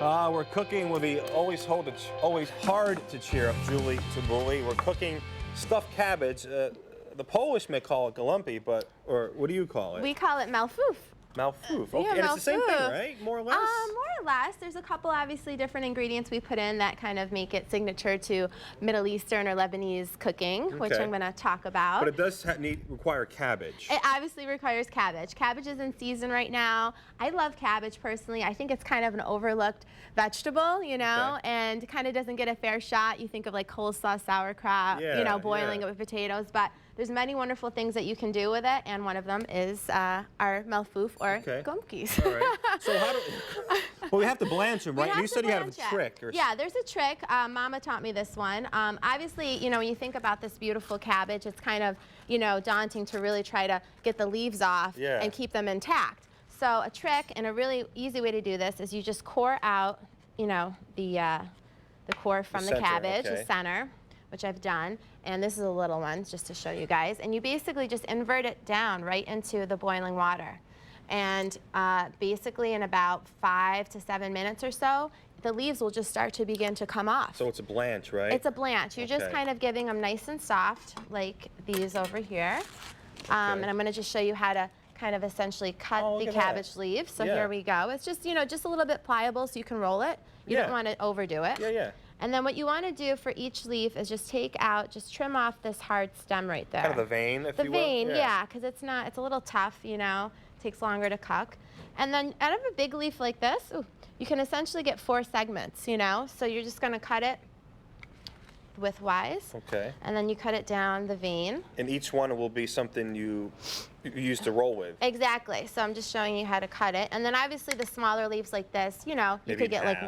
We're cooking with the always hard to cheer up Julie Tabuli. We're cooking stuffed cabbage. The Polish may call it galumpy, or what do you call it? We call it malfouf. Malfouf. Okay, Yeah, and it's the same thing, malfouf. right? More or less? More or less. There's a couple obviously different ingredients we put in that kind of make it signature to Middle Eastern or Lebanese cooking, which Okay. I'm going to talk about. But it does require cabbage. It obviously requires cabbage. Cabbage is in season right now. I love cabbage personally. I think it's kind of an overlooked vegetable, you know, and kind of doesn't get a fair shot. You think of like coleslaw, sauerkraut, you know, boiling it with potatoes, but there's many wonderful things that you can do with it, and one of them is our malfouf or gumkis. All right. So how do? Well, we have to blanch them, right? You said you had a trick. Yeah, there's a trick. Mama taught me this one. Obviously, you know, when you think about this beautiful cabbage, it's kind of, you know, daunting to really try to get the leaves off and keep them intact. So a trick and a really easy way to do this is you just core out, you know, the core from the cabbage, the center, which I've done. And this is a little one, just to show you guys. And you basically just invert it down right into the boiling water. And basically in about 5 to 7 minutes or so, the leaves will just start to begin to come off. So it's a blanch, right? It's a blanch. You're just kind of giving them nice and soft, like these over here. And I'm going to just show you how to kind of essentially cut the cabbage leaves. So here we go. It's just, you know, just a little bit pliable so you can roll it. You don't want to overdo it. And then what you want to do for each leaf is just take out, just trim off this hard stem right there. Kind of the vein, if you will. The vein, yeah, because it's a little tough, you know. Takes longer to cook. And then out of a big leaf like this, you can essentially get 4 segments, you know. So you're just going to cut it widthwise. Okay. And then you cut it down the vein. And each one will be something you use to roll with. Exactly. So I'm just showing you how to cut it. And then obviously the smaller leaves like this, you know, you could get like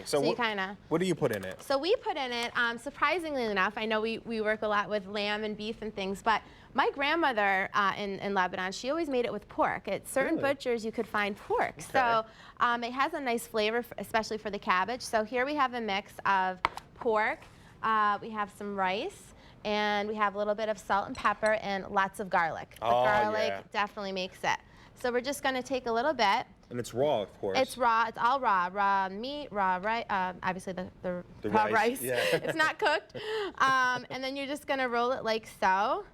So you kind of. What do you put in it? So we put in it, surprisingly enough, I know we work a lot with lamb and beef and things, but my grandmother in Lebanon, she always made it with pork. At certain butchers, you could find pork. So it has a nice flavor, especially for the cabbage. So here we have a mix of pork. We have some rice, and we have a little bit of salt and pepper and lots of garlic. The garlic definitely makes it. So we're just going to take a little bit. And it's raw, of course. It's raw. It's all raw. Raw meat, raw rice. Obviously, the raw rice. It's not cooked. And then you're just going to roll it like so.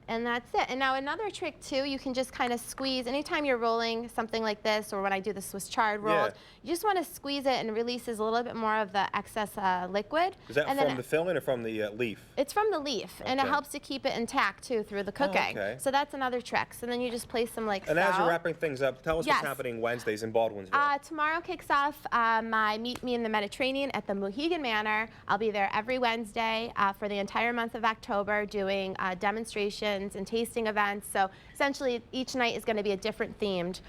And that's it. And now another trick too, you can just kind of squeeze. Anytime you're rolling something like this, or when I do the Swiss chard roll, you just want to squeeze it and releases a little bit more of the excess liquid. Is that from the filling or from the leaf? It's from the leaf, and it helps to keep it intact too through the cooking. So that's another trick. So then you just place them like so. And as you're wrapping things up, tell us what's happening Wednesdays in Baldwinsville. Tomorrow kicks off my Meet Me in the Mediterranean at the Mohegan Manor. I'll be there every Wednesday for the entire month of October doing demonstrations and tasting events. So essentially each night is going to be a different themed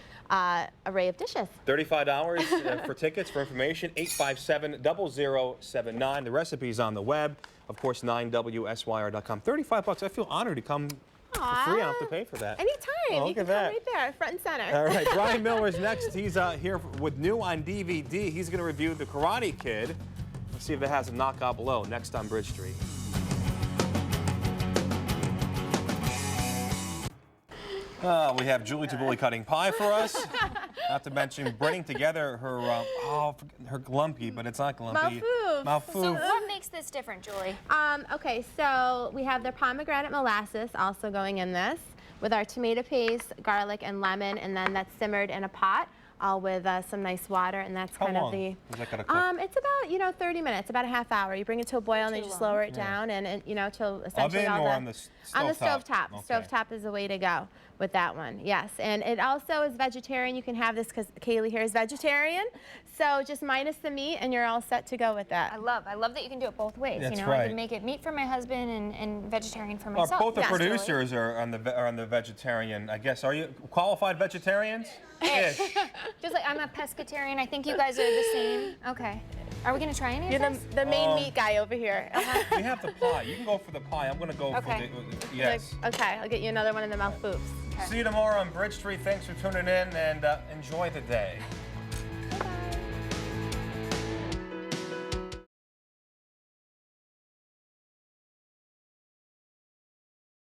array of dishes. $35 for tickets. For information, 857-0079. The recipe's on the web. Of course, 9WSYR.com. $35. I feel honored to come for free. I don't have to pay for that. Anytime. You can come right there, front and center. All right, Brian Miller's next. He's here with new on DVD. He's going to review The Karate Kid. Let's see if it has a knockout below. Next on Bridge Street. We have Julie Tabuli cutting pie for us. Not to mention bringing together her her galumpy, but it's not galumpy. Malfouf. Malfouf. So what makes this different, Julie? Okay, so we have the pomegranate molasses also going in this with our tomato paste, garlic, and lemon, and then that's simmered in a pot. All with some nice water, and that's kind of the. Is that gonna cook? It's about 30 minutes, about a half hour. You bring it to a boil, and then you just lower it down, and till essentially Oven all or the on the stove on the stove top. Okay. Stove top is the way to go with that one. Yes, and it also is vegetarian. You can have this because Kaylee here is vegetarian, so just minus the meat, and you're all set to go with that. I love that you can do it both ways. That's you know, right. I can make it meat for my husband and vegetarian for myself. Both the producers are on the vegetarian. I guess. Are you qualified vegetarians? Ish. Just like I'm a pescatarian. I think you guys are the same. Okay. Are we going to try any of this? You're the main meat guy over here. We have the pie. You can go for the pie. I'm going to go for the, yes. Okay, I'll get you another one of the malfoufs. See you tomorrow on Bridge Street. Thanks for tuning in, and enjoy the day.